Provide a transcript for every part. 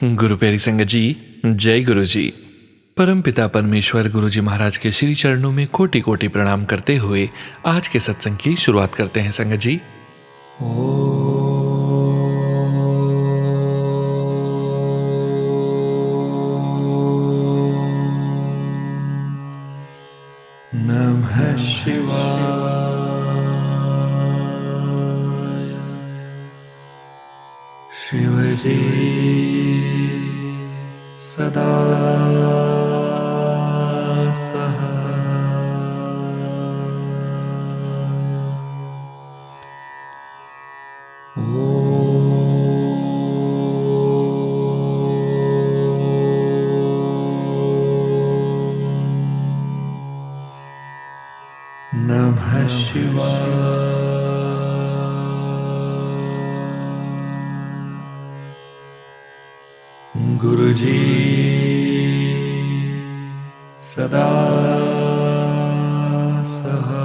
गुरु प्यारी संगत जी, जय गुरु जी। परम पिता परमेश्वर गुरु जी महाराज के श्री चरणों में कोटि कोटि प्रणाम करते हुए आज के सत्संग की शुरुआत करते हैं संगत जी। नमः शिवाय। शिवजी सदा नमः शिवाय। गुरुजी सदा सहाय।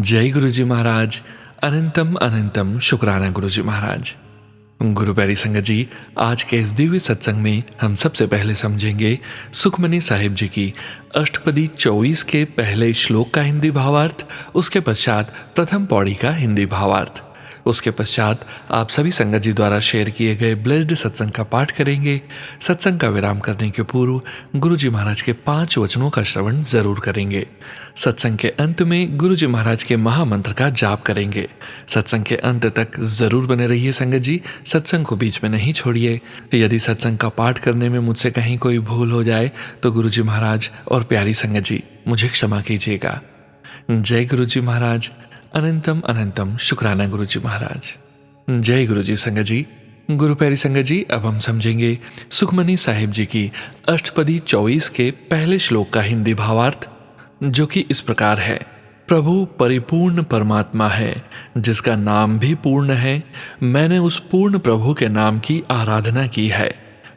जय गुरु जी महाराज। अनंतम अनंतम शुक्राना गुरु जी महाराज। गुरु प्यारी संगत जी, आज के इस दिव्य सत्संग में हम सबसे पहले समझेंगे सुखमनी साहिब जी की अष्टपदी 24 के पहले श्लोक का हिंदी भावार्थ, उसके पश्चात प्रथम पौड़ी का हिंदी भावार्थ, उसके पश्चात आप सभी संगत जी द्वारा शेयर किए गए ब्लेस्ड सत्संग का पाठ करेंगे। सत्संग का विराम करने के पूर्व गुरु जी महाराज के 5 वचनों का श्रवण जरूर करेंगे। सत्संग के अंत में गुरु जी महाराज के महामंत्र का जाप करेंगे। सत्संग के अंत तक जरूर बने रहिए संगत जी, सत्संग को बीच में नहीं छोड़िए। यदि सत्संग का पाठ करने में मुझसे कहीं कोई भूल हो जाए तो गुरु जी महाराज और प्यारी संगत जी मुझे क्षमा कीजिएगा। जय गुरु जी महाराज। अनंतम अनंतम शुक्राना गुरु जी महाराज। जय गुरु जी संगत जी। गुरु प्यारी संगत जी, अब हम समझेंगे सुखमनी साहिब जी की अष्टपदी 24 के पहले श्लोक का हिंदी भावार्थ, जो कि इस प्रकार है। प्रभु परिपूर्ण परमात्मा है, जिसका नाम भी पूर्ण है। मैंने उस पूर्ण प्रभु के नाम की आराधना की है।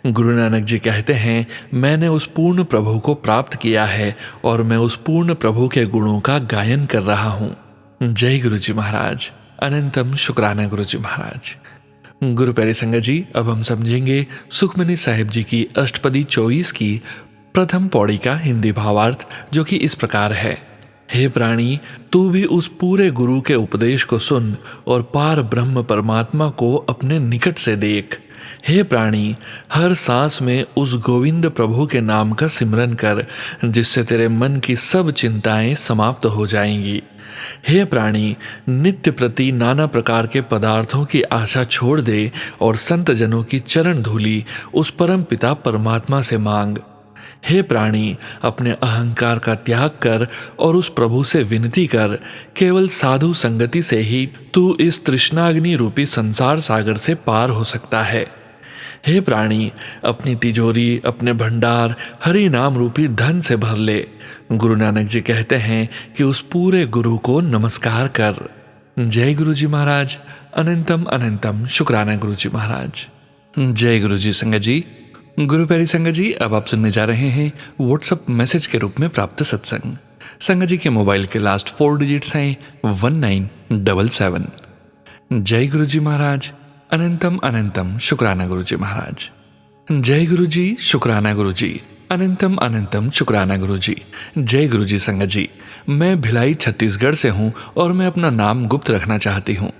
गुरु नानक जी कहते हैं, मैंने उस पूर्ण प्रभु को प्राप्त किया है और मैं उस पूर्ण प्रभु के गुणों का गायन कर रहा हूँ। जय गुरु जी महाराज। अनंतम शुक्राना गुरु जी महाराज। गुरु प्यारे संगत जी, अब हम समझेंगे सुखमनी साहिब जी की अष्टपदी 24 की प्रथम पौड़ी का हिंदी भावार्थ, जो कि इस प्रकार है। हे प्राणी, तू भी उस पूरे गुरु के उपदेश को सुन और पार ब्रह्म परमात्मा को अपने निकट से देख। हे प्राणी, हर सांस में उस गोविंद प्रभु के नाम का सिमरन कर, जिससे तेरे मन की सब चिंताएं समाप्त हो जाएंगी। हे प्राणी, नित्य प्रति नाना प्रकार के पदार्थों की आशा छोड़ दे और संत जनों की चरण धूली उस परम पिता परमात्मा से मांग। हे प्राणी, अपने अहंकार का त्याग कर और उस प्रभु से विनती कर। केवल साधु संगति से ही तू इस तृष्णाग्नि रूपी संसार सागर से पार हो सकता है। हे प्राणी, अपनी तिजोरी, अपने भंडार हरि नाम रूपी धन से भर ले। गुरु नानक जी कहते हैं कि उस पूरे गुरु को नमस्कार कर। जय गुरु जी महाराज। अनंतम अनंतम शुक्राना गुरु जी महाराज। जय गुरु जी संगत जी। गुरु प्यारी संगत जी, अब आप सुनने जा रहे हैं व्हाट्सएप मैसेज के रूप में प्राप्त सत्संग। संगत जी के मोबाइल के लास्ट 4 डिजिट्स हैं 1977। जय गुरु जी महाराज। अनंतम अनंतम शुक्राना गुरु जी महाराज। जय गुरु जी, शुक्राना गुरु जी। अनंतम अनंतम शुक्राना गुरु जी। जय गुरु जी संगत जी, मैं भिलाई छत्तीसगढ़ से हूँ और मैं अपना नाम गुप्त रखना चाहती हूँ।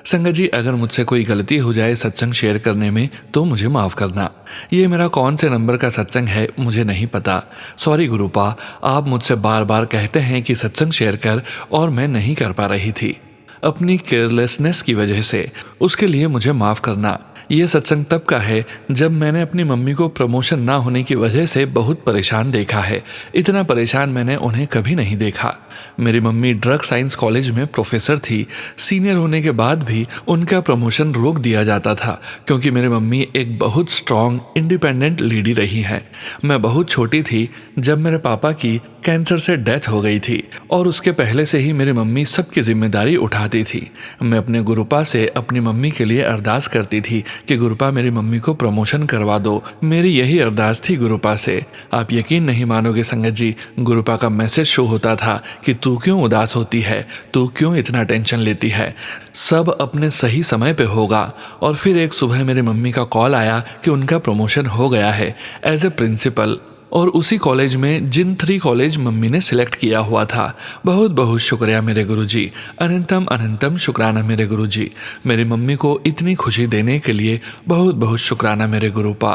संगत जी, अगर मुझसे कोई गलती हो जाए सत्संग शेयर करने में तो मुझे माफ़ करना। ये मेरा कौन से नंबर का सत्संग है मुझे नहीं पता। सॉरी गुरुपा, आप मुझसे बार बार कहते हैं कि सत्संग शेयर कर और मैं नहीं कर पा रही थी अपनी केयरलेसनेस की वजह से। उसके लिए मुझे माफ़ करना। ये सत्संग तब का है जब मैंने अपनी मम्मी को प्रमोशन ना होने की वजह से बहुत परेशान देखा है। इतना परेशान मैंने उन्हें कभी नहीं देखा। मेरी मम्मी ड्रग साइंस कॉलेज में प्रोफेसर थी। सीनियर होने के बाद भी उनका प्रमोशन रोक दिया जाता था, क्योंकि मेरी मम्मी एक बहुत स्ट्रांग इंडिपेंडेंट लेडी रही हैं। मैं बहुत छोटी थी जब मेरे पापा की कैंसर से डेथ हो गई थी और उसके पहले से ही मेरी मम्मी सबकी जिम्मेदारी उठाती थी। मैं अपने गुरुपा से अपनी मम्मी के लिए अरदास करती थी कि गुरुपा मेरी मम्मी को प्रमोशन करवा दो। मेरी यही अरदास थी गुरुपा से। आप यकीन नहीं मानोगे संगत जी, गुरुपा का मैसेज शो होता था कि तू क्यों उदास होती है, तू क्यों इतना टेंशन लेती है, सब अपने सही समय पे होगा। और फिर एक सुबह मेरी मम्मी का कॉल आया कि उनका प्रमोशन हो गया है एज ए प्रिंसिपल, और उसी कॉलेज में जिन 3 कॉलेज मम्मी ने सिलेक्ट किया हुआ था। बहुत बहुत शुक्रिया मेरे गुरुजी, अनंतम अनंतम शुक्राना मेरे गुरुजी। मेरी मम्मी को इतनी खुशी देने के लिए बहुत बहुत शुक्राना मेरे गुरुपा।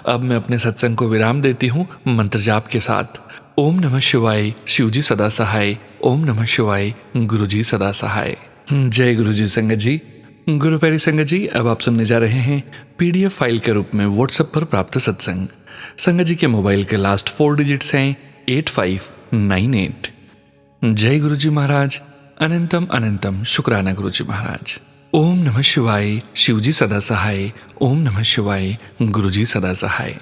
अब मैं अपने सत्संग को विराम देती हूँ मंत्र जाप के साथ। ओम नमः शिवाय, शिवजी सदा सहाय। ओम नमः शिवाय, गुरुजी सदा सहाय। जय गुरुजी संगत जी। गुरु प्यारी संगत जी, अब आप सुनने जा रहे हैं PDF फाइल के रूप में व्हाट्सएप पर प्राप्त सत्संग। संगत जी के मोबाइल के लास्ट 4 डिजिट्स हैं 8598। जय गुरुजी महाराज, अनंतम अनंतम शुक्राना गुरुजी महाराज। ओम नमः शिवाय, शिवजी सदा सहाय। ओम नमः शिवाय, गुरुजी सदा सहाय।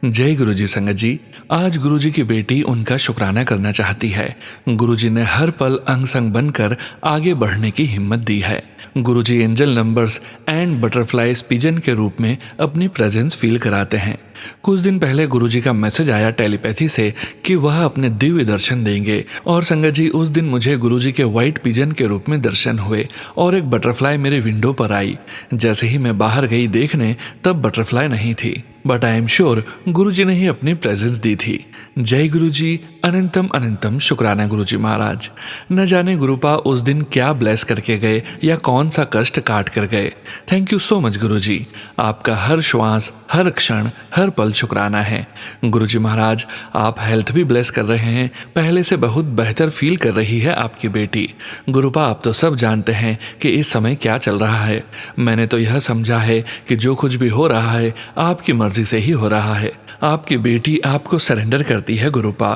जय गुरुजी संगत जी, आज गुरुजी की बेटी उनका शुक्राना करना चाहती है। गुरुजी ने हर पल अंग संग बनकर आगे बढ़ने की हिम्मत दी है। Guruji angel numbers and butterflies pigeon के रूप में अपनी प्रेजेंस फील कराते हैं। कुछ दिन पहले गुरुजी का मैसेज आया टेलीपैथी से कि वह अपने दिव्य दर्शन देंगे, और संगत जी उस दिन मुझे गुरुजी के व्हाइट पिजन के रूप में दर्शन हुए और एक बटरफ्लाई मेरे विंडो पर आई। जैसे ही मैं बाहर गई देखने, तब बटरफ्लाई नहीं थी, बट आई एम श्योर गुरुजी ने ही अपनी प्रेजेंस दी थी। जय गुरुजी, अनंतम अनंतम शुक्राना गुरुजी महाराज। न जाने गुरुपा उस दिन क्या ब्लेस करके गए या कौन सा कष्ट काट कर गए। थैंक यू सो मच गुरुजी। आपका हर श्वास, हर क्षण, हर पल शुक्राना है। गुरुजी महाराज, आप हेल्थ भी ब्लेस कर रहे हैं। पहले से बहुत बेहतर फील कर रही है आपकी बेटी। गुरुपा, आप तो सब जानते हैं कि इस समय क्या चल रहा है। मैंने तो यह समझा है कि जो कुछ भी हो रहा है आपकी मर्जी से ही हो रहा है। आपकी बेटी आपको सरेंडर करती है गुरुपा।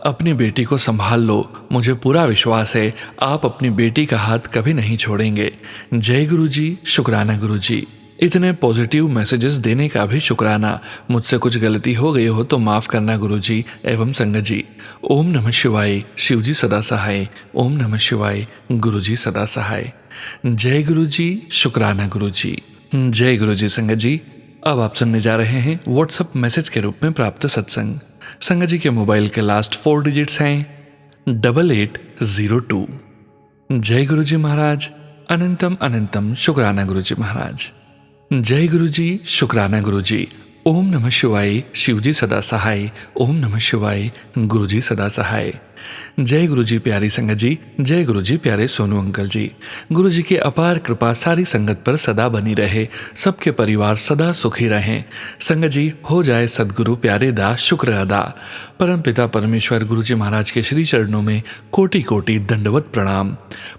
अपनी बेटी को संभाल लो। मुझे पूरा विश्वास है आप अपनी बेटी का हाथ कभी नहीं छोड़ेंगे। जय गुरुजी, शुक्राना गुरुजी। इतने पॉजिटिव मैसेजेस देने का भी शुक्राना। मुझसे कुछ गलती हो गई हो तो माफ़ करना गुरुजी एवं संगत जी। ओम नमः शिवाय, शिवजी सदा सहाय। ओम नमः शिवाय, गुरुजी सदा सहाय। जय गुरुजी, शुक्राना गुरुजी। जय गुरुजी संगत जी। अब आप सुनने जा रहे हैं व्हाट्सएप मैसेज के रूप में प्राप्त सत्संग। संगत जी के मोबाइल के लास्ट 4 डिजिट्स हैं 8802। जय गुरुजी महाराज, अनंतम अनंतम शुक्राना गुरुजी महाराज। जय गुरुजी, शुक्राना गुरुजी। ओम नमः शिवाय, शिवजी सदा सहाय। ओम नमः शिवाय, गुरुजी सदा सहाय। जय गुरुजी प्यारी संगत जी। जय गुरुजी प्यारे सोनू अंकल जी। गुरुजी की अपार कृपा सारी संगत पर सदा बनी रहे। सबके परिवार सदा सुखी रहें। संगत जी, हो जाए सदगुरु प्यारे दा शुक्र अदा। परम पिता परमेश्वर गुरुजी महाराज के श्री चरणों में कोटि कोटि दंडवत प्रणाम।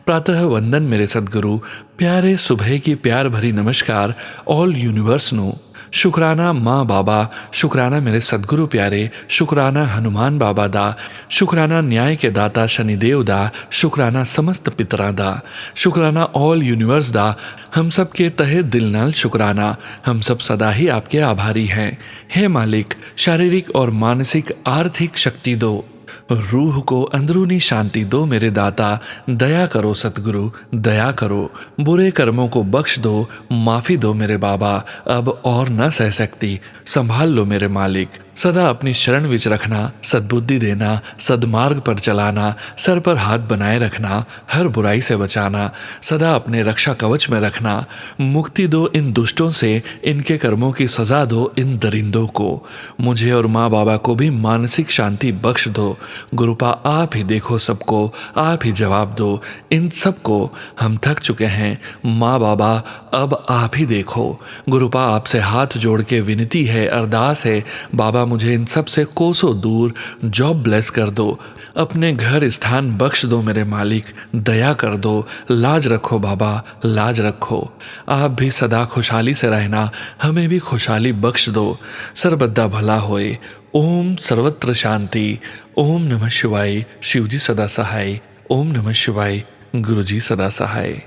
प्रातः वंदन मेरे सदगुरु। प्यारे सुबह की प्यार भरी नमस्कार ऑल यूनिवर्स नो। शुक्राना माँ बाबा, शुक्राना मेरे सदगुरु प्यारे, शुक्राना हनुमान बाबा दा, शुक्राना न्याय के दाता शनिदेव दा, शुक्राना समस्त पितरा दा, शुक्राना ऑल यूनिवर्स दा। हम सब के तहे दिल नाल शुक्राना। हम सब सदा ही आपके आभारी हैं। हे मालिक, शारीरिक और मानसिक आर्थिक शक्ति दो, रूह को अंदरूनी शांति दो मेरे दाता। दया करो सतगुरु, दया करो। बुरे कर्मों को बख्श दो, माफ़ी दो मेरे बाबा। अब और न सह सकती, संभाल लो मेरे मालिक। सदा अपनी शरण विच रखना, सद्बुद्धि देना, सदमार्ग पर चलाना, सर पर हाथ बनाए रखना, हर बुराई से बचाना, सदा अपने रक्षा कवच में रखना। मुक्ति दो इन दुष्टों से, इनके कर्मों की सजा दो इन दरिंदों को। मुझे और माँ बाबा को भी मानसिक शांति बख्श दो। गुरुपा, आप ही देखो सबको, आप ही जवाब दो इन सबको। हम थक चुके हैं माँ बाबा, अब आप ही देखो। गुरुपा, आपसे हाथ जोड़ के विनती है, अरदास है बाबा, मुझे इन सब से कोसों दूर जॉब ब्लेस कर दो। अपने घर स्थान बख्श दो मेरे मालिक, दया कर दो। लाज रखो बाबा, लाज रखो। आप भी सदा खुशहाली से रहना, हमें भी खुशहाली बख्श दो। सर्वदा भला होए। ओम सर्वत्र शांति। ओम नमः शिवाय, शिवजी सदा सहाय। ओम नमः शिवाय, गुरुजी सदा सहाय।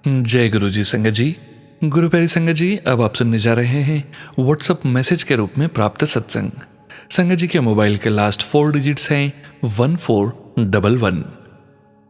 जय गुरुजी संगत जी। गुरु प्यारी संगत जी, अब आप सुनने जा रहे हैं व्हाट्सएप मैसेज के रूप में प्राप्त सत्संग। संगत जी के मोबाइल के लास्ट 4 डिजिट्स हैं 1411।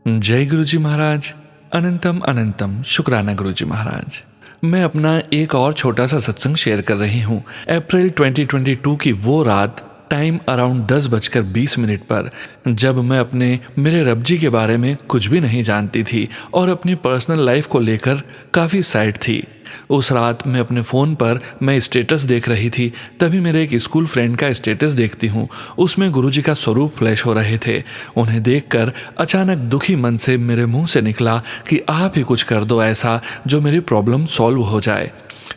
जय गुरुजी महाराज, अनंतम अनंतम शुक्राना गुरुजी महाराज। मैं अपना एक और छोटा सा सत्संग शेयर कर रही हूँ। अप्रैल 2022 की वो रात, टाइम अराउंड 10:20 पर, जब मैं अपने मेरे रब जी के बारे में कुछ भी नहीं जानती थी और अपनी पर्सनल लाइफ को लेकर काफ़ी सैड थी। उस रात मैं अपने फ़ोन पर मैं स्टेटस देख रही थी, तभी मेरे एक स्कूल फ्रेंड का स्टेटस देखती हूँ। उसमें गुरुजी का स्वरूप फ्लैश हो रहे थे। उन्हें देखकर अचानक दुखी मन से मेरे मुंह से निकला कि आप ही कुछ कर दो ऐसा जो मेरी प्रॉब्लम सॉल्व हो जाए।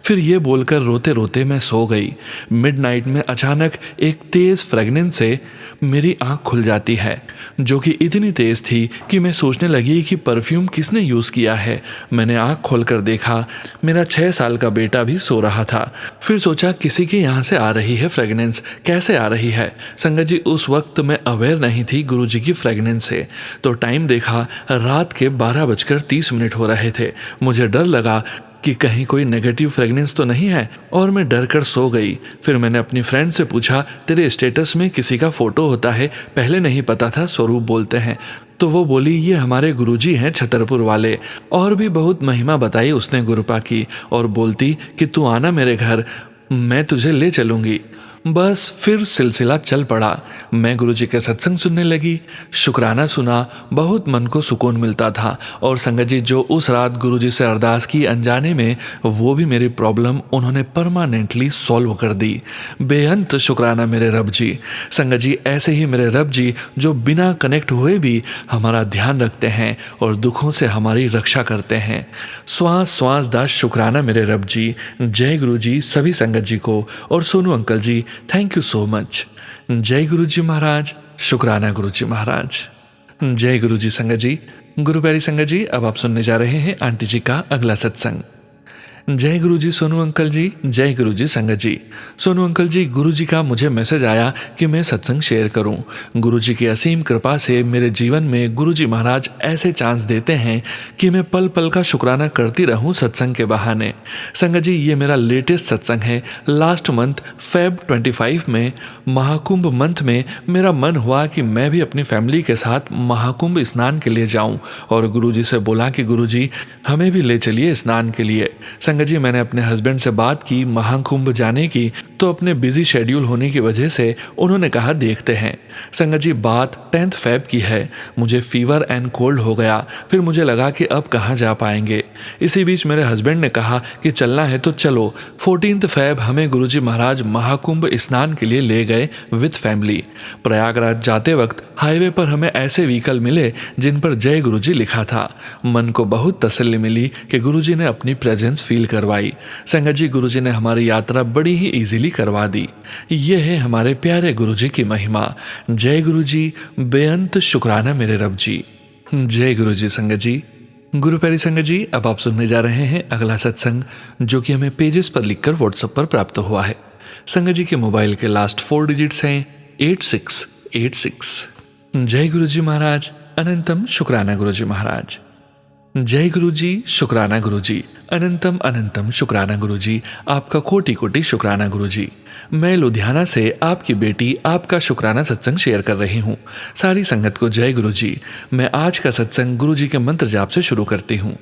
फिर ये बोलकर रोते रोते मैं सो गई। मिडनाइट में अचानक एक तेज़ फ्रेगनेंस से मेरी आंख खुल जाती है, जो कि इतनी तेज़ थी कि मैं सोचने लगी कि परफ्यूम किसने यूज़ किया है। मैंने आंख खोलकर देखा, मेरा 6 साल का बेटा भी सो रहा था। फिर सोचा किसी के यहाँ से आ रही है फ्रेगनेंस, कैसे आ रही है। संगत जी, उस वक्त मैं अवेयर नहीं थी गुरुजी की फ्रेगनेंस से। तो टाइम देखा, रात के 12:30 हो रहे थे। मुझे डर लगा कि कहीं कोई नेगेटिव फ्रेगनेंस तो नहीं है, और मैं डर कर सो गई। फिर मैंने अपनी फ्रेंड से पूछा, तेरे स्टेटस में किसी का फोटो होता है, पहले नहीं पता था स्वरूप बोलते हैं। तो वो बोली, ये हमारे गुरुजी हैं छतरपुर वाले। और भी बहुत महिमा बताई उसने गुरुपा की, और बोलती कि तू आना मेरे घर, मैं तुझे ले चलूँगी। बस फिर सिलसिला चल पड़ा। मैं गुरुजी के सत्संग सुनने लगी, शुक्राना सुना, बहुत मन को सुकून मिलता था। और संगत जी, जो उस रात गुरुजी से अरदास की अनजाने में, वो भी मेरी प्रॉब्लम उन्होंने परमानेंटली सॉल्व कर दी। बेअंत शुक्राना मेरे रब जी। संगत जी, ऐसे ही मेरे रब जी जो बिना कनेक्ट हुए भी हमारा ध्यान रखते हैं और दुखों से हमारी रक्षा करते हैं। श्वास श्वास दास शुक्राना मेरे रब जी। जय गुरु जी सभी संगत जी को, और Sonu uncle ji, thank you so much. जय गुरु जी महाराज, शुक्राना गुरु जी महाराज। जय गुरु जी संगत जी। गुरु प्यारी संगत जी, अब आप सुनने जा रहे हैं आंटी जी का अगला सत्संग। जय गुरु जी सोनू अंकल जी, जय गुरु जी संगत जी। सोनू अंकल जी, गुरु जी का मुझे मैसेज आया कि मैं सत्संग शेयर करूं। गुरु जी की असीम कृपा से मेरे जीवन में गुरु जी महाराज ऐसे चांस देते हैं कि मैं पल पल का शुक्राना करती रहूं सत्संग के बहाने। संगत जी, ये मेरा लेटेस्ट सत्संग है। लास्ट मंथ फेब 25 में, महाकुंभ मंथ में, मेरा मन हुआ कि मैं भी अपनी फैमिली के साथ महाकुंभ स्नान के लिए जाऊं, और गुरु जी से बोला कि गुरु जी हमें भी ले चलिए स्नान के लिए। संगत जी, मैंने अपने हस्बैंड से बात की महाकुंभ जाने की, तो अपने बिजी शेड्यूल होने की वजह से उन्होंने कहा देखते हैं। संगत जी, बात 10 फेब की है। मुझे फीवर एंड कोल्ड हो गया। फिर मुझे लगा कि अब कहाँ जा पाएंगे। इसी बीच मेरे हस्बैंड ने कहा कि चलना है तो चलो। 14 फेब हमें गुरुजी महाराज महाकुंभ स्नान के लिए ले गए विद फैमिली। प्रयागराज जाते वक्त हाईवे पर हमें ऐसे व्हीकल मिले जिन पर जय गुरुजी लिखा था। मन को बहुत तसल्ली मिली कि गुरुजी ने अपनी प्रेजेंस फील करवाई। संगत जी, गुरुजी ने हमारी यात्रा बड़ी ही इजीली करवा दी। ये है हमारे प्यारे गुरुजी की महिमा। जय गुरुजी, बेअंत शुक्राना मेरे रब जी। जय गुरुजी संगत जी। गुरु प्यारी संगत जी, अब आप सुनने जा रहे हैं अगला सत्संग, जो कि हमें पेजेस पर लिखकर व्हाट्सएप पर प्राप्त हुआ है। संगत जी के मोबाइल के लास्ट 4 डिजिट्स हैं 8686। जय गुरुजी महाराज, अनंतम शुक्राना गुरुजी महाराज। जय गुरु जी, शुक्राना गुरु जी, अनंतम अनंतम शुक्राना गुरु जी, आपका कोटि कोटि शुक्राना गुरु जी। मैं लुधियाना से आपकी बेटी आपका शुक्राना सत्संग शेयर कर रही हूँ। सारी संगत को जय गुरु जी। मैं आज का सत्संग गुरु जी के मंत्र जाप से शुरू करती हूँ।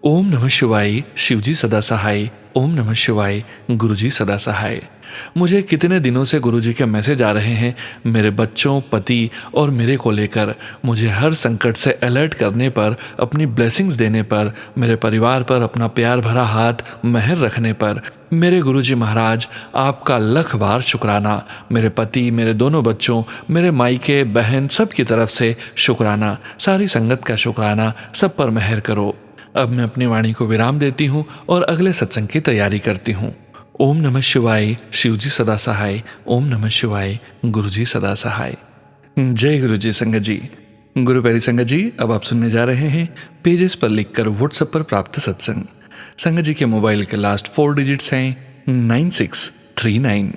ओम नमः शिवाय, शिवजी सदा सहाय। ओम नमः शिवाय, गुरुजी सदा सहाय। मुझे कितने दिनों से गुरुजी के मैसेज आ रहे हैं, मेरे बच्चों, पति और मेरे को लेकर। मुझे हर संकट से अलर्ट करने पर, अपनी ब्लेसिंग्स देने पर, मेरे परिवार पर अपना प्यार भरा हाथ मेहर रखने पर। मेरे गुरुजी महाराज, आपका लख बार शुक्राना। मेरे पति, मेरे दोनों बच्चों, मेरे मायके, बहन, सब की तरफ से शुक्राना। सारी संगत का शुक्राना, सब पर मेहर करो। अब मैं अपनी वाणी को विराम देती हूँ और अगले सत्संग की तैयारी करती हूँ। ओम नमः शिवाय, शिवजी सदा सहाय। ओम नमः शिवाय, गुरुजी सदा सहाय। जय गुरुजी संगत जी। गुरु प्यारी संगत जी, अब आप सुनने जा रहे हैं पेजेस पर लिखकर व्हाट्सएप पर प्राप्त सत्संग। संगत जी के मोबाइल के लास्ट 4 डिजिट्स हैं 9639।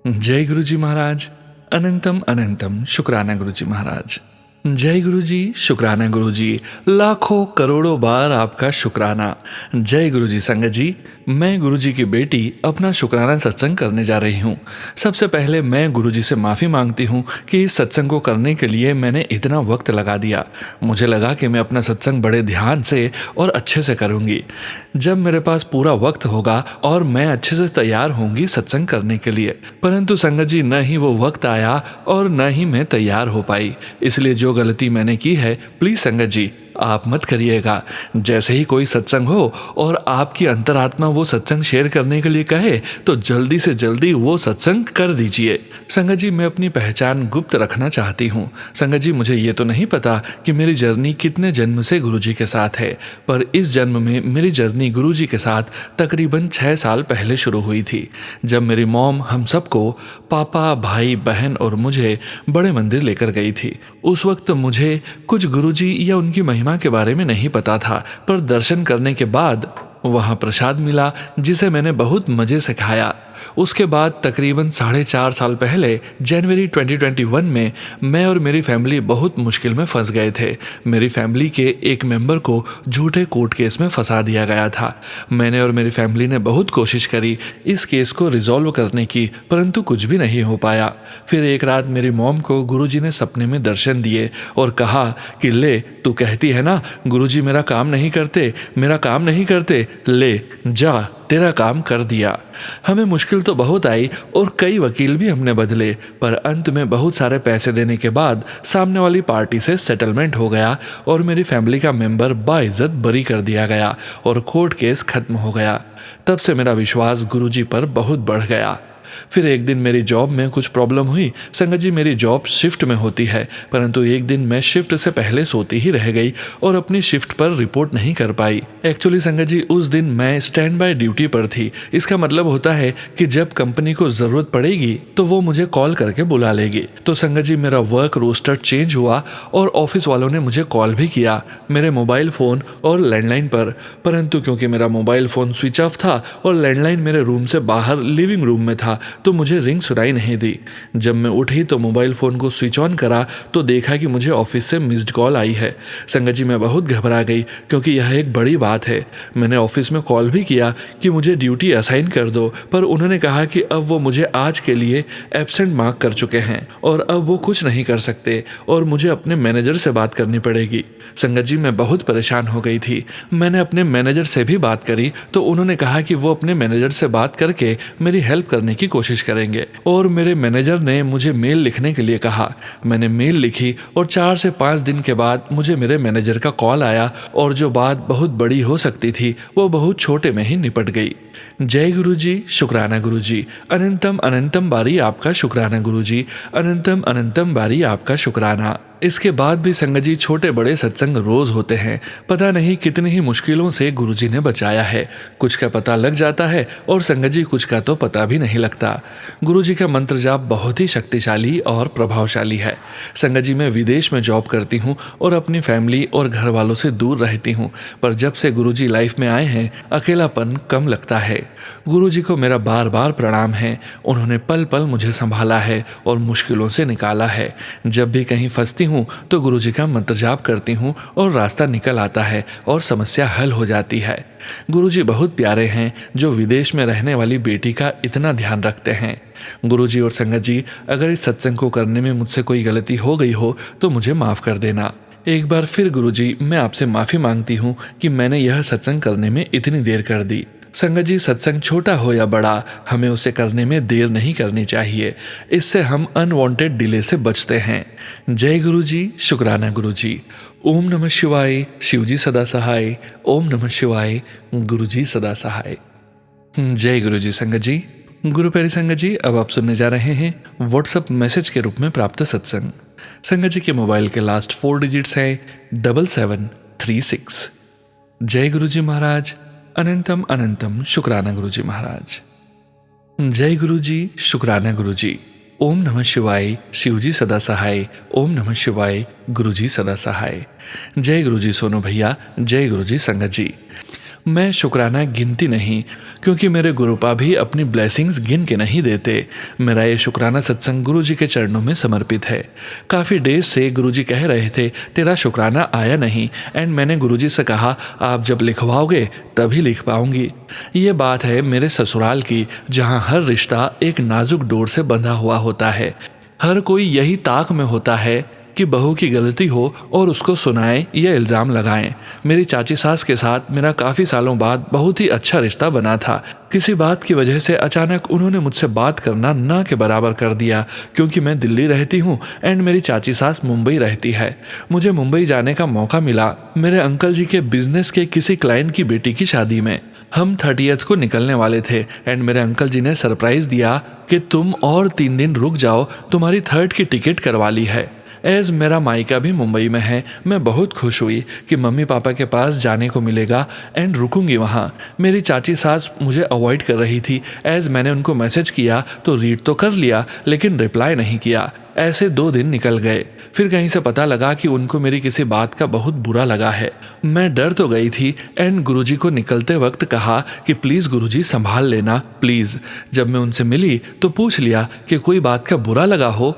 जय गुरुजी महाराज, अनंतम अनंतम शुक्राना गुरुजी महाराज। जय गुरु जी, शुक्राना गुरु जी। लाखों करोड़ों बार आपका शुक्राना। जय गुरु जी संगत जी। मैं गुरु जी की बेटी अपना शुक्राना सत्संग करने जा रही हूँ। सबसे पहले मैं गुरु जी से माफ़ी मांगती हूँ कि इस सत्संग को करने के लिए मैंने इतना वक्त लगा दिया। मुझे लगा कि मैं अपना सत्संग बड़े ध्यान से और अच्छे से करूँगी। जब मेरे पास पूरा वक्त होगा और मैं अच्छे से तैयार होंगी सत्संग करने के लिए, परंतु संगत जी न ही वो वक्त आया और न ही मैं तैयार हो पाई। इसलिए जो गलती मैंने की है, प्लीज संगत जी आप मत करिएगा। जैसे ही कोई सत्संग हो और आपकी अंतरात्मा वो सत्संग शेयर करने के लिए कहे तो जल्दी से जल्दी वो सत्संग कर दीजिए। संगत जी मैं अपनी पहचान गुप्त रखना चाहती हूँ। संगत जी मुझे ये तो नहीं पता कि मेरी जर्नी कितने जन्म से गुरु जी के साथ है, पर इस जन्म में मेरी जर्नी गुरु जी के साथ तकरीबन 6 साल पहले शुरू हुई थी, जब मेरी मॉम हम सबको, पापा, भाई, बहन और मुझे बड़े मंदिर लेकर गई थी। उस वक्त मुझे कुछ गुरुजी या उनकी महिमा के बारे में नहीं पता था, पर दर्शन करने के बाद वहाँ प्रसाद मिला जिसे मैंने बहुत मज़े से खाया। उसके बाद तकरीबन 4.5 साल पहले जनवरी 2021 में मैं और मेरी फैमिली बहुत मुश्किल में फंस गए थे। मेरी फैमिली के एक मेंबर को झूठे कोर्ट केस में फंसा दिया गया था। मैंने और मेरी फैमिली ने बहुत कोशिश करी इस केस को रिजॉल्व करने की, परंतु कुछ भी नहीं हो पाया। फिर एक रात मेरी मॉम को गुरुजी ने सपने में दर्शन दिए और कहा कि ले, तू कहती है ना गुरुजी मेरा काम नहीं करते, मेरा काम नहीं करते, ले जा, तेरा काम कर दिया। हमें मुश्किल तो बहुत आई और कई वकील भी हमने बदले, पर अंत में बहुत सारे पैसे देने के बाद सामने वाली पार्टी से सेटलमेंट हो गया और मेरी फैमिली का मेंबर बाइज्जत बरी कर दिया गया और कोर्ट केस खत्म हो गया। तब से मेरा विश्वास गुरुजी पर बहुत बढ़ गया। फिर एक दिन मेरी जॉब में कुछ प्रॉब्लम हुई। संगत जी मेरी जॉब शिफ्ट में होती है, परंतु एक दिन मैं शिफ्ट से पहले सोती ही रह गई और अपनी शिफ्ट पर रिपोर्ट नहीं कर पाई। एक्चुअली संगत जी उस दिन मैं स्टैंड बाय ड्यूटी पर थी। इसका मतलब होता है कि जब कंपनी को जरूरत पड़ेगी तो वो मुझे कॉल करके बुला लेगी। तो संगत जी मेरा वर्क रोस्टर चेंज हुआ और ऑफिस वालों ने मुझे कॉल भी किया मेरे मोबाइल फ़ोन और लैंडलाइन पर, परंतु क्योंकि मेरा मोबाइल फ़ोन स्विच ऑफ था और लैंडलाइन मेरे रूम से बाहर लिविंग रूम में था तो मुझे रिंग सुनाई नहीं दी। जब मैं उठी तो मोबाइल फ़ोन को स्विच ऑन करा तो देखा कि मुझे ऑफिस से मिस्ड कॉल आई है। संगत जी मैं बहुत घबरा गई क्योंकि यह एक बड़ी बात है। मैंने ऑफिस में कॉल भी किया कि मुझे ड्यूटी असाइन कर दो, पर उन्होंने कहा कि अब वो मुझे आज के लिए एब्सेंट मार्क कर चुके हैं और अब वो कुछ नहीं कर सकते और मुझे अपने मैनेजर से बात करनी पड़ेगी। संगत जी मैं बहुत परेशान हो गई थी। मैंने अपने मैनेजर से भी बात करी तो उन्होंने कहा कि वो अपने मैनेजर से बात करके मेरी हेल्प करने की कोशिश करेंगे और मेरे मैनेजर ने मुझे मेल लिखने के लिए कहा। मैंने मेल लिखी और 4 से 5 दिन के बाद मुझे मेरे मैनेजर का कॉल आया और जो बात बहुत बड़ी हो सकती थी वो बहुत छोटे में ही निपट गई। जय गुरु जी, शुक्राना गुरु जी। अनंतम अनंतम बारी आपका शुक्राना गुरु जी। अनंतम अनंतम बारी आपका शुक्राना। इसके बाद भी संगत जी छोटे बड़े सत्संग रोज होते हैं। पता नहीं कितनी ही मुश्किलों से गुरुजी ने बचाया है। कुछ का पता लग जाता है और संगत जी कुछ का तो पता भी नहीं लगता। गुरुजी का मंत्र जाप बहुत ही शक्तिशाली और प्रभावशाली है। संगत जी मैं विदेश में जॉब करती हूँ और अपनी फैमिली और घर वालों से दूर रहती हूँ, पर जब से गुरुजी लाइफ में आए हैं अकेलापन कम लगता है। गुरुजी को मेरा बार बार प्रणाम है। उन्होंने पल पल मुझे संभाला है और मुश्किलों से निकाला है। जब भी कहीं फंसती हूँ तो गुरुजी का मंत्र जाप करती हूँ और रास्ता निकल आता है और समस्या हल हो जाती है। गुरुजी बहुत प्यारे हैं जो विदेश में रहने वाली बेटी का इतना ध्यान रखते हैं। गुरुजी और संगत जी अगर इस सत्संग को करने में मुझसे कोई गलती हो गई हो तो मुझे माफ़ कर देना। एक बार फिर गुरुजी मैं आपसे माफ़ी मांगती हूँ कि मैंने यह सत्संग करने में इतनी देर कर दी। संगत जी सत्संग छोटा हो या बड़ा हमें उसे करने में देर नहीं करनी चाहिए। इससे हम अनवांटेड डिले से बचते हैं। जय गुरु जी, शुक्राना गुरु जी। ओम नमः शिवाय, शिवजी सदा सहाय। ओम नमः शिवाय, गुरुजी सदा सहाय। जय गुरु जी संगत जी। गुरु प्यारी संगत जी अब आप सुनने जा रहे हैं व्हाट्सएप मैसेज के रूप में प्राप्त सत्संग। संगत जी के मोबाइल के लास्ट 4 डिजिट्स हैं 7736। जय गुरु जी महाराज। अनंतम अनंतम शुक्राना गुरु जी महाराज। जय गुरु जी, शुक्राना गुरु जी। ओम नमः शिवाय, शिवजी सदा सहाय। ओम नमः शिवाय, गुरुजी सदा सहाय। जय गुरु जी सोनू भैया। जय गुरु जी संगत जी। मैं शुक्राना गिनती नहीं, क्योंकि मेरे गुरुपा भी अपनी ब्लेसिंग्स गिन के नहीं देते। मेरा ये शुक्राना सत्संग गुरुजी के चरणों में समर्पित है। काफ़ी डेज से गुरुजी कह रहे थे तेरा शुक्राना आया नहीं, एंड मैंने गुरुजी से कहा आप जब लिखवाओगे तभी लिख पाऊंगी। ये बात है मेरे ससुराल की, जहाँ हर रिश्ता एक नाजुक डोर से बंधा हुआ होता है। हर कोई यही ताक में होता है कि बहू की गलती हो और उसको सुनाए या इल्ज़ाम लगाएं। मेरी चाची सास के साथ मेरा काफ़ी सालों बाद बहुत ही अच्छा रिश्ता बना था। किसी बात की वजह से अचानक उन्होंने मुझसे बात करना ना के बराबर कर दिया, क्योंकि मैं दिल्ली रहती हूँ एंड मेरी चाची सास मुंबई रहती है। मुझे मुंबई जाने का मौका मिला मेरे अंकल जी के बिजनेस के किसी क्लाइंट की बेटी की शादी में। हम 30th को निकलने वाले थे एंड मेरे अंकल जी ने सरप्राइज दिया कि तुम और 3 दिन रुक जाओ, तुम्हारी 3rd की टिकट करवा ली है। एज मेरा मायका भी मुंबई में है, मैं बहुत खुश हुई कि मम्मी पापा के पास जाने को मिलेगा एंड रुकूंगी वहाँ। मेरी चाची सास मुझे अवॉइड कर रही थी, एज मैंने उनको मैसेज किया तो रीड तो कर लिया लेकिन रिप्लाई नहीं किया। ऐसे 2 दिन निकल गए। फिर कहीं से पता लगा कि उनको मेरी किसी बात का बहुत बुरा लगा है। मैं डर तो गई थी एंड गुरुजी को निकलते वक्त कहा कि प्लीज़ गुरुजी संभाल लेना प्लीज़। जब मैं उनसे मिली तो पूछ लिया कि कोई बात का बुरा लगा हो।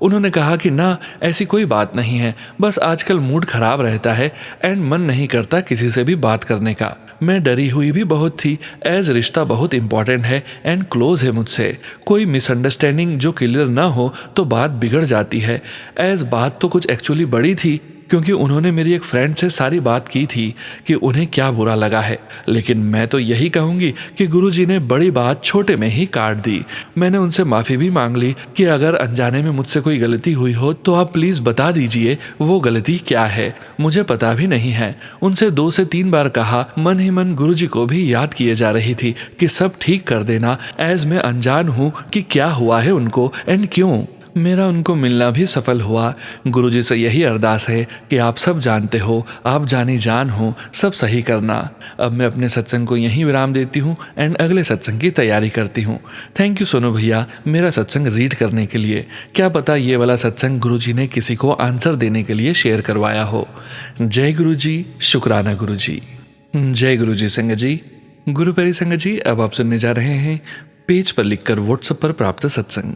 उन्होंने कहा कि ना ऐसी कोई बात नहीं है, बस आजकल मूड खराब रहता है एंड मन नहीं करता किसी से भी बात करने का। मैं डरी हुई भी बहुत थी, एज रिश्ता बहुत इंपॉर्टेंट है एंड क्लोज है मुझसे। कोई मिसअंडरस्टैंडिंग जो क्लियर ना हो तो बात बिगड़ जाती है। एज बात तो कुछ एक्चुअली बड़ी थी, क्योंकि उन्होंने मेरी एक फ्रेंड से सारी बात की थी कि उन्हें क्या बुरा लगा है। लेकिन मैं तो यही कहूँगी कि गुरुजी ने बड़ी बात छोटे में ही काट दी। मैंने उनसे माफ़ी भी मांग ली कि अगर अनजाने में मुझसे कोई गलती हुई हो तो आप प्लीज़ बता दीजिए वो गलती क्या है, मुझे पता भी नहीं है। उनसे 2 से 3 बार कहा, मन ही मन गुरुजी को भी याद किए जा रही थी कि सब ठीक कर देना, एज मैं अनजान हूँ कि क्या हुआ है उनको एंड क्यों। मेरा उनको मिलना भी सफल हुआ। गुरुजी से यही अरदास है कि आप सब जानते हो, आप जानी जान हो, सब सही करना। अब मैं अपने सत्संग को यहीं विराम देती हूँ एंड अगले सत्संग की तैयारी करती हूँ। थैंक यू सोनू भैया मेरा सत्संग रीड करने के लिए। क्या पता ये वाला सत्संग गुरुजी ने किसी को आंसर देने के लिए शेयर करवाया हो। जय गुरुजी, शुक्राना गुरुजी। जय गुरुजी संगत जी। गुरु प्यारी संगत जी, अब आप सुनने जा रहे हैं पेज पर लिखकर व्हाट्सएप पर प्राप्त सत्संग।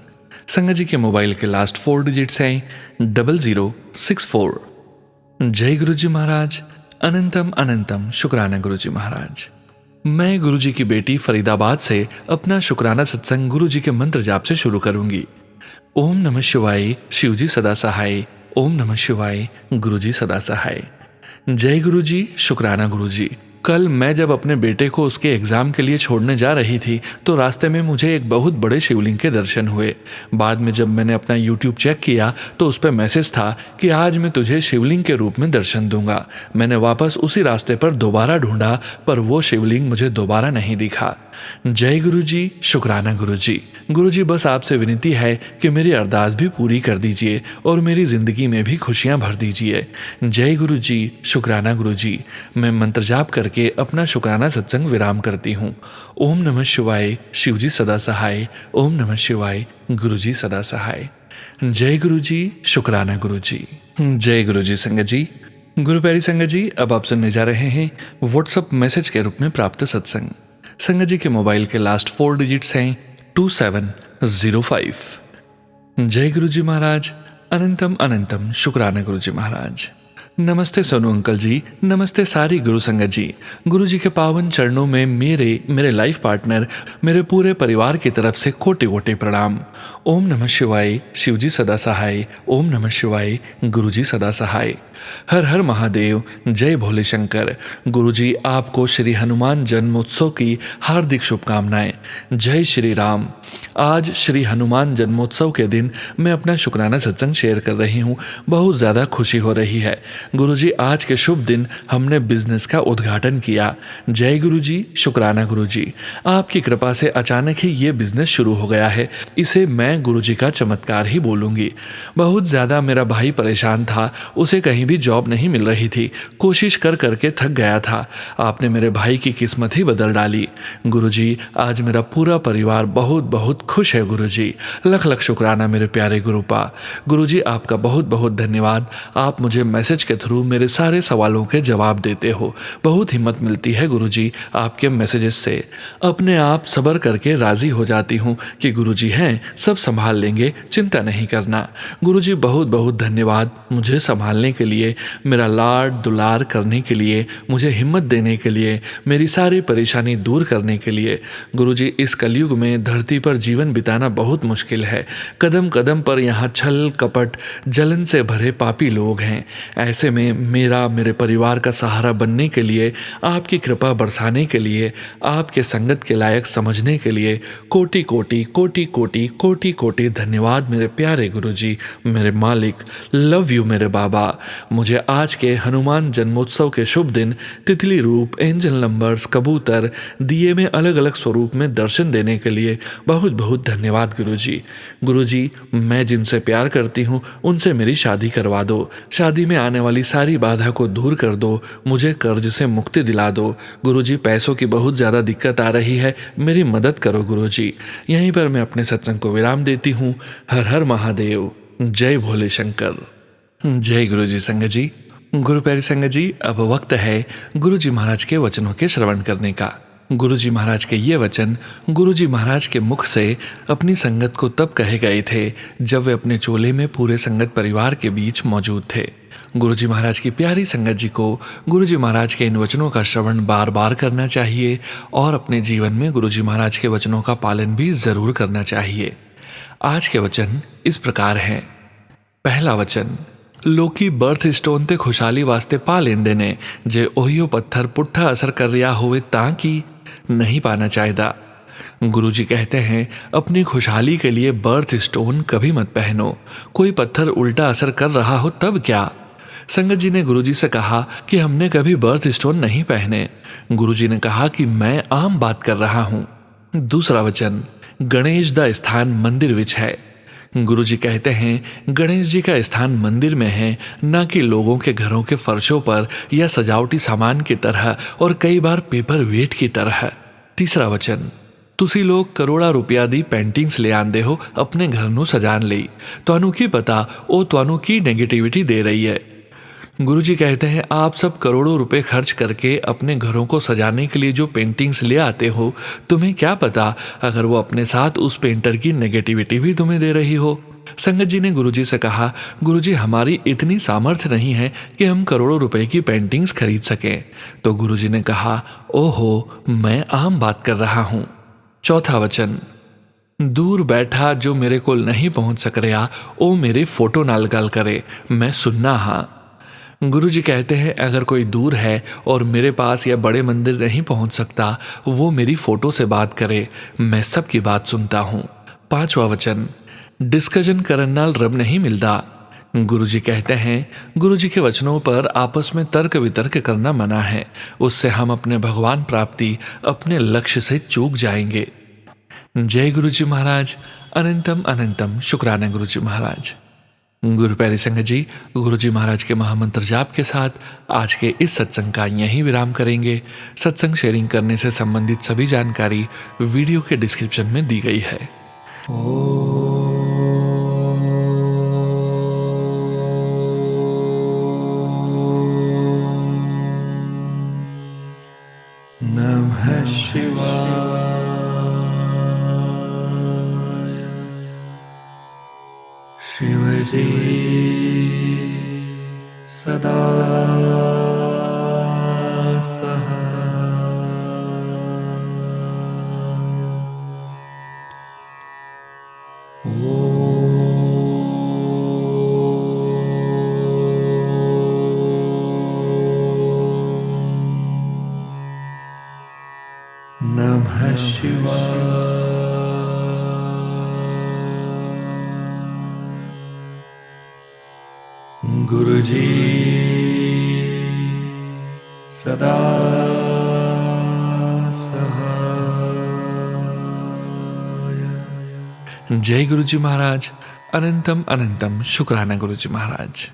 संगत जी के मोबाइल के लास्ट 4 डिजिट्स हैं 0064। जय गुरुजी महाराज, अनंतम अनंतम शुक्राना गुरुजी महाराज। मैं गुरुजी की बेटी फरीदाबाद से अपना शुक्राना सत्संग गुरुजी के मंत्र जाप से शुरू करूंगी। ओम नमः शिवाय, शिवजी सदा सहाय। ओम नमः शिवाय, गुरुजी सदा सहाय। जय गुरुजी, शुक्राना गुरुजी। कल मैं जब अपने बेटे को उसके एग्ज़ाम के लिए छोड़ने जा रही थी तो रास्ते में मुझे एक बहुत बड़े शिवलिंग के दर्शन हुए। बाद में जब मैंने अपना YouTube चेक किया तो उस पर मैसेज था कि आज मैं तुझे शिवलिंग के रूप में दर्शन दूंगा। मैंने वापस उसी रास्ते पर दोबारा ढूंढा पर वो शिवलिंग मुझे दोबारा नहीं दिखा। जय गुरुजी, शुक्राना गुरुजी। गुरुजी बस आपसे विनती है कि मेरी अरदास भी पूरी कर दीजिए और मेरी ज़िंदगी में भी खुशियाँ भर दीजिए। जय गुरुजी, शुक्राना गुरुजी। मैं मंत्र जाप करके अपना शुक्राना सत्संग विराम करती हूँ। ओम नमः शिवाय, शिवजी सदा सहाय। ओम नमः शिवाय, गुरुजी सदा सहाय। जय गुरुजी, शुक्राना गुरुजी। जय गुरुजी संगत जी। गुरु प्यारी संगत जी, अब आप सुनने जा रहे हैं व्हाट्सएप मैसेज के रूप में प्राप्त सत्संग। संगत जी के मोबाइल के लास्ट 4 डिजिट्स हैं 2705। जय गुरुजी महाराज, अनंतम अनंतम शुक्राना गुरुजी महाराज। नमस्ते सोनू अंकल जी, नमस्ते सारी गुरु संगत जी। गुरु जी के पावन चरणों में मेरे लाइफ पार्टनर, मेरे पूरे परिवार की तरफ से कोटि कोटि प्रणाम। ओम नमः शिवाय, शिवजी सदा सहाय। ओम नमः शिवाय, गुरु जी सदा सहाय। हर हर महादेव, जय भोले शंकर। गुरु जी आपको श्री हनुमान जन्मोत्सव की हार्दिक शुभकामनाएं। जय श्री राम। आज श्री हनुमान जन्मोत्सव के दिन मैं अपना शुक्राना सत्संग शेयर कर रही हूँ। बहुत ज़्यादा खुशी हो रही है। गुरुजी आज के शुभ दिन हमने बिजनेस का उद्घाटन किया। जय गुरुजी, शुक्राना गुरुजी। आपकी कृपा से अचानक ही ये बिजनेस शुरू हो गया है। इसे मैं गुरुजी का चमत्कार ही बोलूँगी। बहुत ज़्यादा मेरा भाई परेशान था, उसे कहीं भी भी जॉब नहीं मिल रही थी। कोशिश कर करके थक गया था। आपने मेरे भाई की किस्मत ही बदल डाली। गुरुजी, आज मेरा पूरा परिवार बहुत बहुत खुश है गुरुजी। लख लख शुक्राना मेरे प्यारे गुरुपा। गुरुजी, आपका बहुत बहुत धन्यवाद। आप मुझे मैसेज के थ्रू मेरे सारे सवालों के जवाब देते हो। बहुत हिम्मत मिलती है गुरुजी आपके मैसेजेस से। अपने आप सब्र करके राजी हो जाती हूँ कि गुरुजी हैं, सब संभाल लेंगे, चिंता नहीं करना। गुरुजी, बहुत बहुत धन्यवाद मुझे संभालने के लिए, मेरा लाड दुलार करने के लिए, मुझे हिम्मत देने के लिए, मेरी सारी परेशानी दूर करने के लिए। गुरुजी, इस कलयुग में धरती पर जीवन बिताना बहुत मुश्किल है। कदम कदम पर यहाँ छल कपट जलन से भरे पापी लोग हैं। ऐसे में मेरे परिवार का सहारा बनने के लिए, आपकी कृपा बरसाने के लिए, आपके संगत के लायक समझने के लिए कोटि कोटि कोटि कोटि कोटि कोटि धन्यवाद मेरे प्यारे गुरुजी, मेरे मालिक। लव यू मेरे बाबा। मुझे आज के हनुमान जन्मोत्सव के शुभ दिन तितली रूप, एंजल नंबर्स, कबूतर, दिए में अलग अलग स्वरूप में दर्शन देने के लिए बहुत बहुत धन्यवाद गुरुजी। गुरुजी, मैं जिनसे प्यार करती हूँ उनसे मेरी शादी करवा दो। शादी में आने वाली सारी बाधा को दूर कर दो। मुझे कर्ज से मुक्ति दिला दो। गुरुजी, पैसों की बहुत ज़्यादा दिक्कत आ रही है, मेरी मदद करो गुरुजी। यहीं पर मैं अपने सत्संग को विराम देती हूँ। हर हर महादेव। जय भोले शंकर। जय गुरुजी संगत जी। गुरु प्यारी संगत जी, अब वक्त है गुरुजी महाराज के वचनों के श्रवण करने का। गुरुजी महाराज के ये वचन गुरुजी महाराज के मुख से अपनी संगत को तब कहे गए थे जब वे अपने चोले में पूरे संगत परिवार के बीच मौजूद थे। गुरुजी महाराज की प्यारी संगत जी को गुरुजी महाराज के इन वचनों का श्रवण बार बार करना चाहिए और अपने जीवन में गुरुजी महाराज के वचनों का पालन भी जरूर करना चाहिए। आज के वचन इस प्रकार हैं। पहला वचन, लोकी बर्थ स्टोन ते खुशहाली वास्ते पा लेंदे ने, जे ओहियो पत्थर पुट्ठा असर कर रहा होवे ताकि नहीं पाना चाहिदा। गुरुजी कहते हैं, अपनी खुशहाली के लिए बर्थ स्टोन कभी मत पहनो। कोई पत्थर उल्टा असर कर रहा हो तब क्या। संगत जी ने गुरुजी से कहा कि हमने कभी बर्थ स्टोन नहीं पहने। गुरुजी ने कहा कि मैं आम बात कर रहा हूँ। दूसरा वचन, गणेश दा स्थान मंदिर विच है। गुरुजी कहते हैं, गणेश जी का स्थान मंदिर में है, ना कि लोगों के घरों के फर्शों पर या सजावटी सामान की तरह और कई बार पेपर वेट की तरह। तीसरा वचन, तुसी लोग करोड़ा रुपया दी पेंटिंग्स ले आंदे हो अपने घर नू सजान लई, ਤੁਹਾਨੂੰ ਕੀ पता ਉਹ ਤੁਹਾਨੂੰ ਕੀ नेगेटिविटी दे रही है। गुरुजी कहते हैं, आप सब करोड़ों रुपए खर्च करके अपने घरों को सजाने के लिए जो पेंटिंग्स ले आते हो, तुम्हें क्या पता अगर वो अपने साथ उस पेंटर की नेगेटिविटी भी तुम्हें दे रही हो। संगत जी ने गुरुजी से कहा, गुरुजी हमारी इतनी सामर्थ्य नहीं है कि हम करोड़ों रुपए की पेंटिंग्स खरीद सकें। तो गुरुजी ने कहा, ओहो, मैं आम बात कर रहा हूँ। चौथा वचन, दूर बैठा जो मेरे को नहीं पहुंच सक रहा ओ मेरे फोटो नाल गल करे, मैं सुनना हाँ। गुरुजी कहते हैं, अगर कोई दूर है और मेरे पास या बड़े मंदिर नहीं पहुंच सकता, वो मेरी फोटो से बात करे, मैं सबकी बात सुनता हूँ। पांचवा वचन, डिस्कशन करन नाल रब नहीं मिलता। गुरुजी कहते हैं, गुरुजी के वचनों पर आपस में तर्क वितर्क करना मना है, उससे हम अपने भगवान प्राप्ति, अपने लक्ष्य से चूक जाएंगे। जय गुरुजी महाराज। अनंतम अनंतम शुक्राना गुरुजी महाराज। गुरु प्यारी संगत जी, गुरुजी महाराज के महामंत्र जाप के साथ आज के इस सत्संग का यहीं विराम करेंगे। सत्संग शेयरिंग करने से संबंधित सभी जानकारी वीडियो के डिस्क्रिप्शन में दी गई है। नमः शिवाय। शिवजी सदा सहाय। नमः शिवाय। गुरुजी सदा सहाय। जय गुरुजी महाराज। अनंतम अनंतम शुक्राना गुरुजी महाराज।